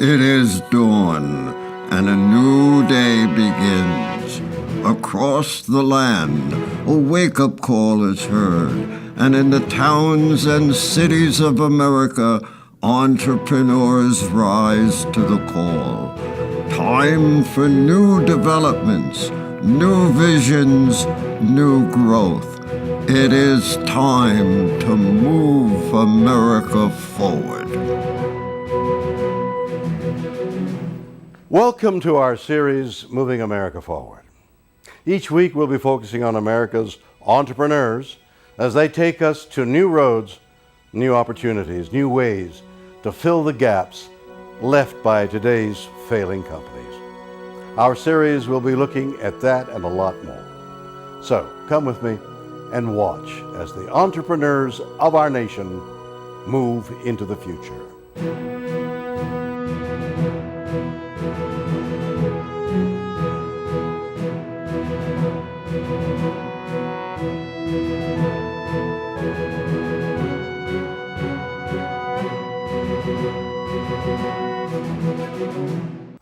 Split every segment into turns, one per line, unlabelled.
It is dawn, and a new day begins. Across the land, a wake-up call is heard, and in the towns and cities of America, entrepreneurs rise to the call. Time for new developments, new visions, new growth. It is time to move America forward.
Welcome to our series, Moving America Forward. Each week we'll be focusing on America's entrepreneurs as they take us to new roads, new opportunities, new ways to fill the gaps left by today's failing companies. Our series will be looking at that and a lot more. So come with me and watch as the entrepreneurs of our nation move into the future.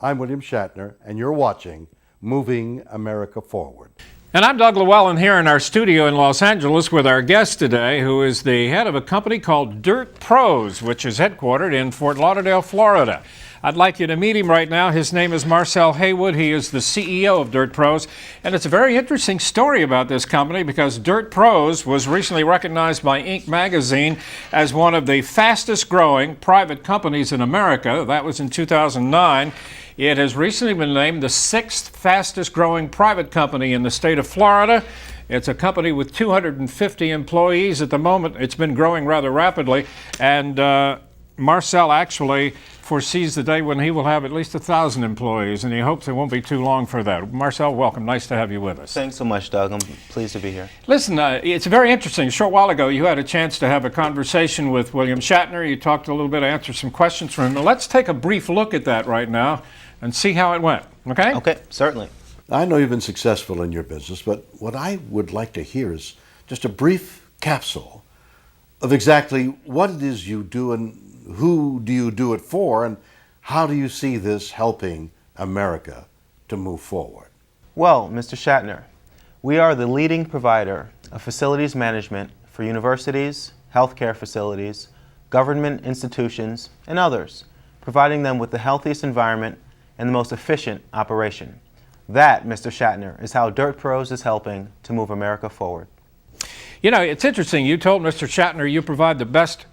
I'm William Shatner, and you're watching Moving America Forward.
And I'm Doug Luellen here in our studio in Los Angeles with our guest today, who is the head of a company called Dirt Pros, which is headquartered in Fort Lauderdale, Florida. I'd like you to meet him right now. His name is Marcell Haywood. He is the CEO of Dirt Pros. And it's a very interesting story about this company because Dirt Pros was recently recognized by Inc. magazine as one of the fastest growing private companies in America. That was in 2009. It has recently been named the 6th fastest growing private company in the state of Florida. It's a company with 250 employees at the moment. It's been growing rather rapidly. And Marcell actually foresees the day when he will have at least 1,000 employees, and he hopes it won't be too long for that. Marcell, welcome. Nice to have you with us.
Thanks so much, Doug. I'm pleased to be here.
Listen, it's very interesting. A short while ago, you had a chance to have a conversation with William Shatner. You talked a little bit, answered some questions from him. Let's take a brief look at that right now and see how it went, okay?
Okay, certainly.
I know you've been successful in your business, but what I would like to hear is just a brief capsule of exactly what it is you do and who do you do it for, and how do you see this helping America to move forward?
Well, Mr. Shatner, we are the leading provider of facilities management for universities, healthcare facilities, government institutions, and others, providing them with the healthiest environment and the most efficient operation. That, Mr. Shatner, is how Dirt Pros is helping to move America forward.
You know, it's interesting. You told Mr. Shatner you provide the best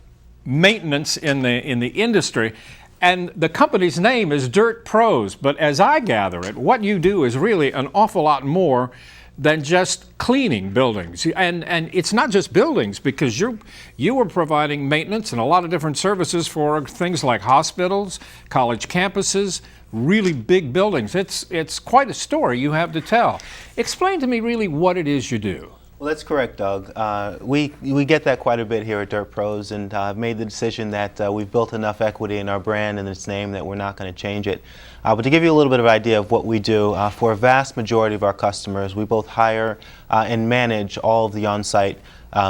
maintenance in the industry, and the company's name is Dirt Pros. But as I gather it, what you do is really an awful lot more than just cleaning buildings. And it's not just buildings, because you are providing maintenance and a lot of different services for things like hospitals, college campuses, really big buildings. It's quite a story you have to tell. Explain to me really what it is you do.
Well, that's correct, Doug. We get that quite a bit here at Dirt Pros, and I've made the decision that we've built enough equity in our brand and its name that we're not going to change it. But to give you a little bit of idea of what we do, for a vast majority of our customers, we both hire and manage all of the on-site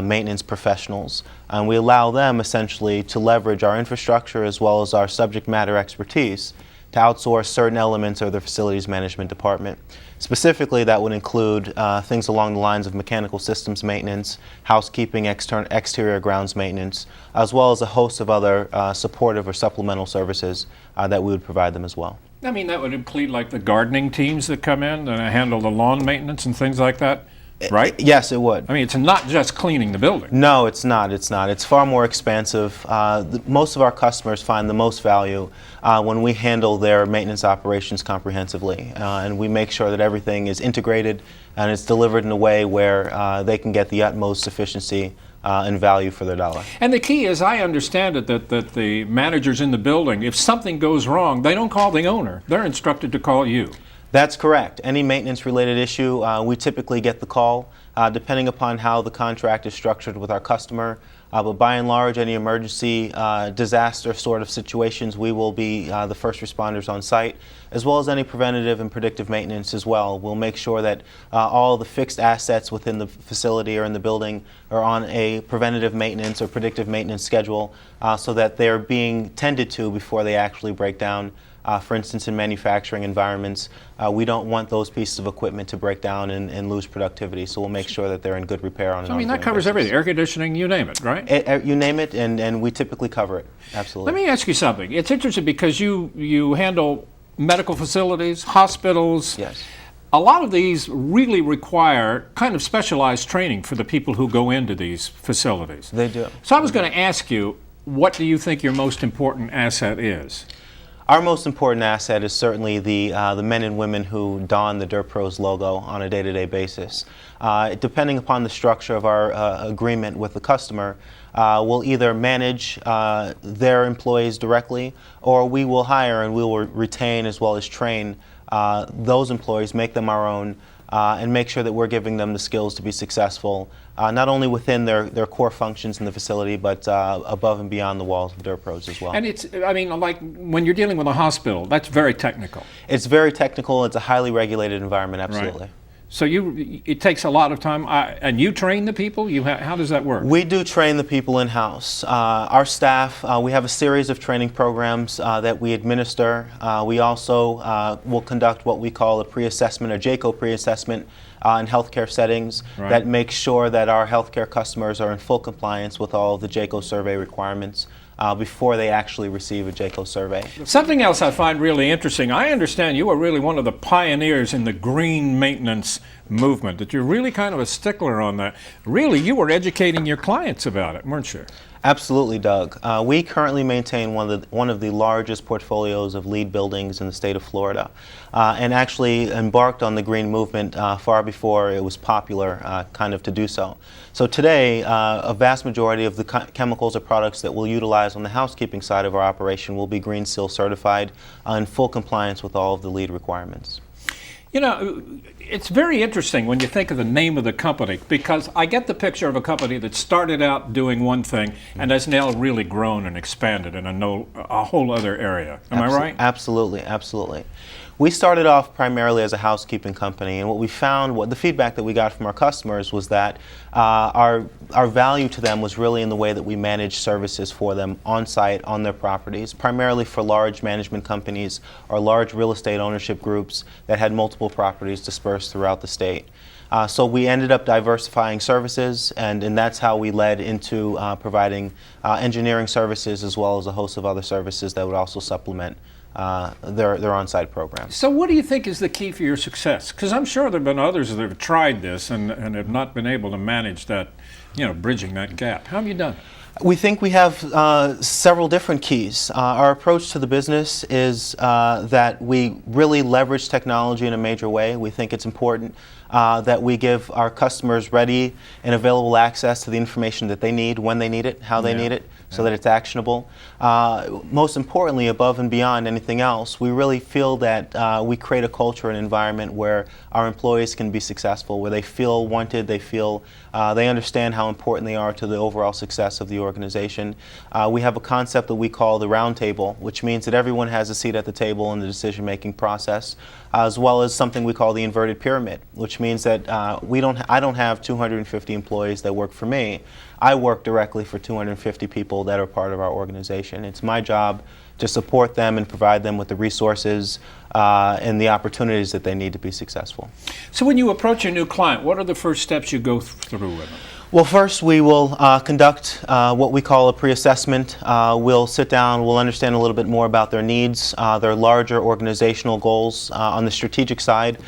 maintenance professionals, and we allow them essentially to leverage our infrastructure as well as our subject matter expertise to outsource certain elements of their facilities management department. Specifically, that would include things along the lines of mechanical systems maintenance, housekeeping, exterior grounds maintenance, as well as a host of other supportive or supplemental services that we would provide them as well.
I mean, that would include like the gardening teams that come in and handle the lawn maintenance and things like that, right?
Yes, it would.
I mean, it's not just cleaning the building.
No, it's not. It's not. It's far more expansive. Most of our customers find the most value when we handle their maintenance operations comprehensively, and we make sure that everything is integrated and it's delivered in a way where they can get the utmost efficiency and value for their dollar.
And the key is, I understand it, that the managers in the building, if something goes wrong, they don't call the owner. They're instructed to call you.
That's correct. Any maintenance-related issue, we typically get the call. Depending upon how the contract is structured with our customer, But by and large, any emergency disaster sort of situations, we will be the first responders on site, as well as any preventative and predictive maintenance as well. We'll make sure that all the fixed assets within the facility or in the building are on a preventative maintenance or predictive maintenance schedule so that they're being tended to before they actually break down. For instance, in manufacturing environments, we don't want those pieces of equipment to break down and lose productivity, so we'll make sure that they're in good repair on an
I mean, that
ongoing
covers
basis.
everything, air conditioning, you name it, right?
You name it, and we typically cover it, absolutely.
Let me ask you something. It's interesting because you handle medical facilities, hospitals.
Yes.
A lot of these really require kind of specialized training for the people who go into these facilities.
They do.
So I was going to ask you, what do you think your most important asset is?
Our most important asset is certainly the men and women who don the Dirt Pros logo on a day-to-day basis. Depending upon the structure of our agreement with the customer, we'll either manage their employees directly, or we will hire and we will retain as well as train those employees, make them our own, and make sure that we're giving them the skills to be successful, not only within their core functions in the facility, but above and beyond the walls of Dirt Pros as well.
And it's, I mean, like when you're dealing with a hospital, that's very technical.
It's very technical. It's a highly regulated environment, absolutely.
Right. So it takes a lot of time, and you train the people? How does that work?
We do train the people in-house. Our staff, we have a series of training programs that we administer. We also will conduct what we call a pre-assessment, or JACO pre-assessment, in healthcare settings that makes sure that our healthcare customers are in full compliance with all of the JACO survey requirements before they actually receive a JACO survey.
Something else I find really interesting, I understand you are really one of the pioneers in the green maintenance movement, that you're really kind of a stickler on that. Really, you were educating your clients about it, weren't you?
Absolutely, Doug. We currently maintain one of the largest portfolios of LEED buildings in the state of Florida, and actually embarked on the green movement far before it was popular kind of to do so. So today, a vast majority of the chemicals or products that we'll utilize on the housekeeping side of our operation will be Green Seal certified in full compliance with all of the LEED requirements.
You know, it's very interesting when you think of the name of the company, because I get the picture of a company that started out doing one thing and has now really grown and expanded in a whole other area. Am I right?
Absolutely, absolutely. We started off primarily as a housekeeping company, and what we found, the feedback that we got from our customers was that our value to them was really in the way that we managed services for them on site, on their properties, primarily for large management companies or large real estate ownership groups that had multiple properties dispersed throughout the state. So we ended up diversifying services, and that's how we led into providing engineering services as well as a host of other services that would also supplement their on-site programs.
So what do you think is the key for your success? Because I'm sure there have been others that have tried this and have not been able to manage that, bridging that gap. How have you done it?
We think we have several different keys. Our approach to the business is that we really leverage technology in a major way. We think it's important that we give our customers ready and available access to the information that they need, when they need it, how they need it, so that it's actionable. Most importantly, above and beyond anything else, we really feel that we create a culture and environment where our employees can be successful, where they feel wanted, they understand how important they are to the overall success of the organization. We have a concept that we call the round table, which means that everyone has a seat at the table in the decision-making process, as well as something we call the inverted pyramid, which means that I don't have 250 employees that work for me. I work directly for 250 people that are part of our organization. It's my job to support them and provide them with the resources and the opportunities that they need to be successful.
So when you approach a new client, what are the first steps you go through with them?
Well, first we will conduct what we call a pre-assessment. We'll sit down, we'll understand a little bit more about their needs, their larger organizational goals. On the strategic side,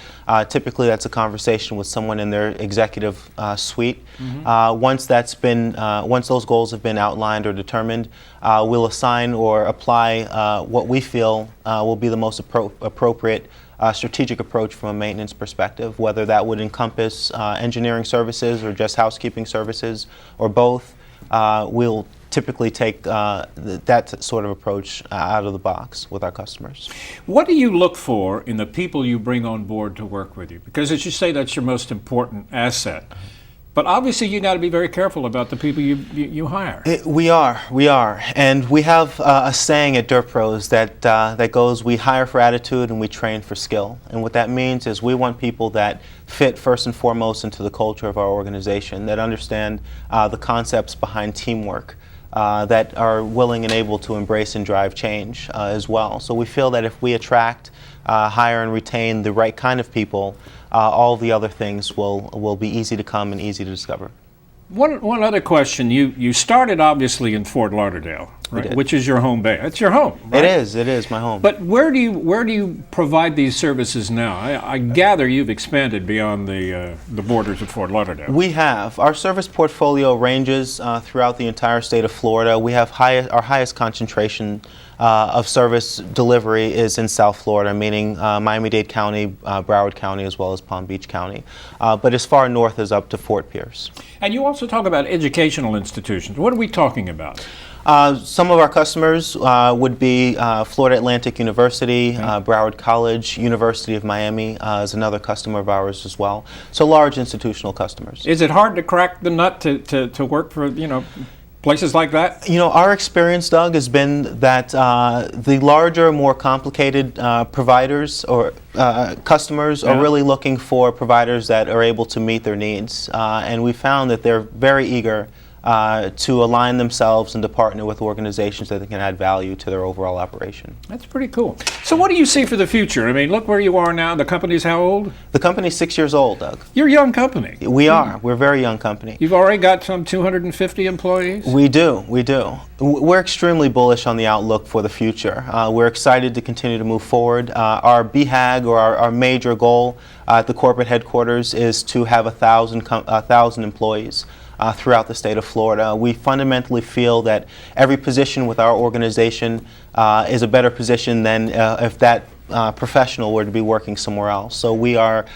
typically that's a conversation with someone in their executive suite. Once those goals have been outlined or determined, we'll assign or apply what we feel will be the most appropriate strategic approach from a maintenance perspective, whether that would encompass engineering services or just housekeeping services or both. We'll typically take that sort of approach out of the box with our customers.
What do you look for in the people you bring on board to work with you? Because as you say, that's your most important asset. But obviously, you got to be very careful about the people you hire.
We are, and we have a saying at Dirt Pros that that goes: "We hire for attitude and we train for skill." And what that means is we want people that fit first and foremost into the culture of our organization, that understand the concepts behind teamwork, that are willing and able to embrace and drive change as well. So we feel that if we attract, hire, and retain the right kind of people, all the other things will be easy to come and easy to discover.
One other question. You started obviously in Fort Lauderdale, right? Which is your home base. It's your home, right?
It is my home.
But where do you provide these services now? I gather you've expanded beyond the borders of Fort Lauderdale.
We have. Our service portfolio ranges throughout the entire state of Florida. We have our highest concentration of service delivery is in South Florida, meaning Miami-Dade County, Broward County, as well as Palm Beach County. But as far north as up to Fort Pierce.
And you also talk about educational institutions. What are we talking about?
Some of our customers would be Florida Atlantic University, Broward College, University of Miami is another customer of ours as well. So large institutional customers.
Is it hard to crack the nut to work for, places like that?
Our experience, Doug, has been that the larger, more complicated providers or customers are really looking for providers that are able to meet their needs. And we found that they're very eager to align themselves and to partner with organizations that can add value to their overall operation.
That's pretty cool. So what do you see for the future? I mean, look where you are now. The company's how old?
The company's 6 years old, Doug.
You're a young company.
We are. We're a very young company.
You've already got some 250 employees?
We do. We're extremely bullish on the outlook for the future. We're excited to continue to move forward. Our BHAG, or our major goal at the corporate headquarters, is to have 1,000 employees throughout the state of Florida. We fundamentally feel that every position with our organization is a better position than if that professional were to be working somewhere else. So we are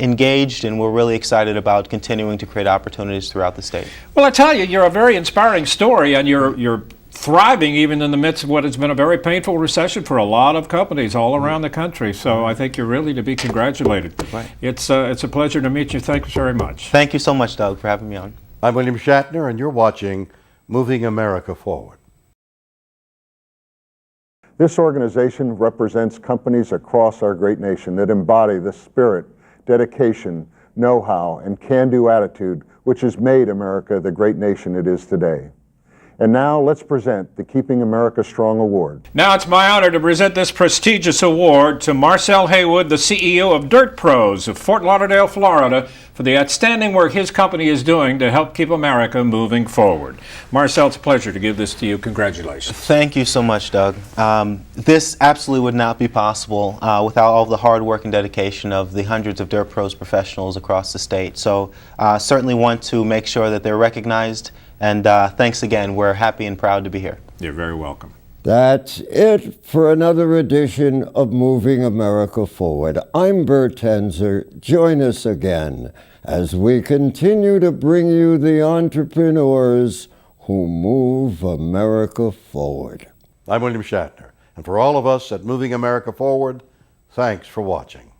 engaged, and we're really excited about continuing to create opportunities throughout the state.
Well, I tell you, you're a very inspiring story, and you're thriving even in the midst of what has been a very painful recession for a lot of companies all around the country. So I think you're really to be congratulated.
Right.
It's a pleasure to meet you. Thanks very much.
Thank you so much, Doug, for having me on.
I'm William Shatner, and you're watching Moving America Forward.
This organization represents companies across our great nation that embody the spirit, dedication, know-how, and can-do attitude which has made America the great nation it is today. And now let's present the Keeping America Strong Award.
Now it's my honor to present this prestigious award to Marcell Haywood, the CEO of Dirt Pros of Fort Lauderdale, Florida, for the outstanding work his company is doing to help keep America moving forward. Marcell, it's a pleasure to give this to you. Congratulations.
Thank you so much, Doug. This absolutely would not be possible without all the hard work and dedication of the hundreds of Dirt Pros professionals across the state. So certainly want to make sure that they're recognized. And thanks again. We're happy and proud to be here.
You're very welcome.
That's it for another edition of Moving America Forward. I'm Bert Tenzer. Join us again as we continue to bring you the entrepreneurs who move America forward.
I'm William Shatner, and for all of us at Moving America Forward, thanks for watching.